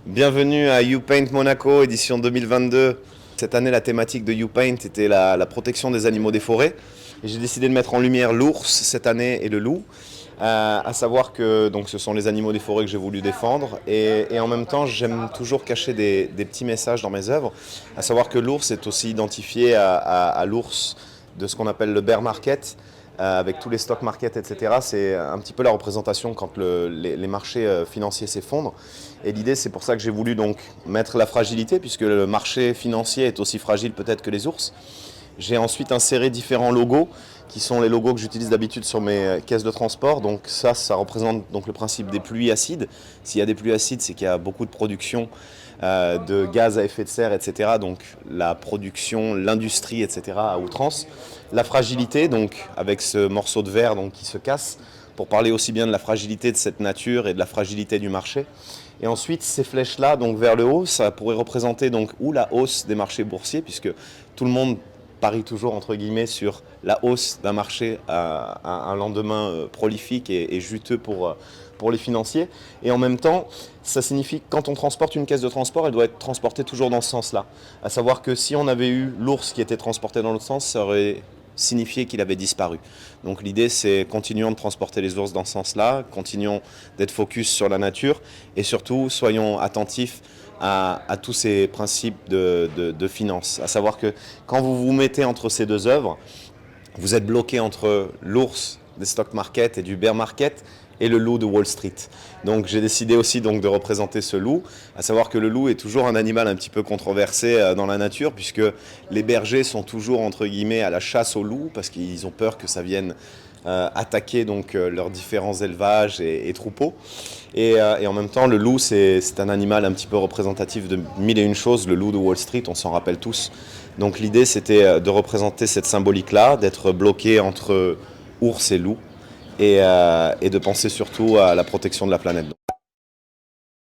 Bienvenue à YouPaint Monaco, édition 2022. Cette année, la thématique de YouPaint était la protection des animaux des forêts. Et j'ai décidé de mettre en lumière l'ours cette année et le loup. À savoir que donc, ce sont les animaux des forêts que j'ai voulu défendre. Et en même temps, j'aime toujours cacher des petits messages dans mes œuvres. À savoir que l'ours est aussi identifié à l'ours de ce qu'on appelle le bear market. Avec tous les stock markets, etc. C'est un petit peu la représentation quand les marchés financiers s'effondrent. Et l'idée, c'est pour ça que j'ai voulu donc mettre la fragilité, puisque le marché financier est aussi fragile peut-être que les ours. J'ai ensuite inséré différents logos, qui sont les logos que j'utilise d'habitude sur mes caisses de transport. Donc ça représente donc le principe des pluies acides. S'il y a des pluies acides, c'est qu'il y a beaucoup de production de gaz à effet de serre, etc. Donc la production, l'industrie, etc. à outrance. La fragilité, donc avec ce morceau de verre donc, qui se casse, pour parler aussi bien de la fragilité de cette nature et de la fragilité du marché. Et ensuite, ces flèches-là, donc vers le haut, ça pourrait représenter donc ou la hausse des marchés boursiers, puisque tout le monde parie toujours entre guillemets sur la hausse d'un marché à un lendemain prolifique et juteux pour les financiers. Et en même temps, ça signifie que quand on transporte une caisse de transport, elle doit être transportée toujours dans ce sens-là. À savoir que si on avait eu l'ours qui était transporté dans l'autre sens, ça aurait signifié qu'il avait disparu. Donc l'idée, c'est continuons de transporter les ours dans ce sens-là, continuons d'être focus sur la nature et surtout soyons attentifs à tous ces principes de finance. À savoir que quand vous vous mettez entre ces deux œuvres, vous êtes bloqué entre l'ours des stock market et du bear market et le loup de Wall Street. Donc j'ai décidé aussi donc de représenter ce loup, à savoir que le loup est toujours un animal un petit peu controversé dans la nature, puisque les bergers sont toujours entre guillemets à la chasse au loup, parce qu'ils ont peur que ça vienne attaquer donc leurs différents élevages et troupeaux. Et en même temps, le loup, c'est un animal un petit peu représentatif de mille et une choses. Le loup de Wall Street, on s'en rappelle tous. Donc l'idée, c'était de représenter cette symbolique-là, d'être bloqué entre ours et loup, et de penser surtout à la protection de la planète.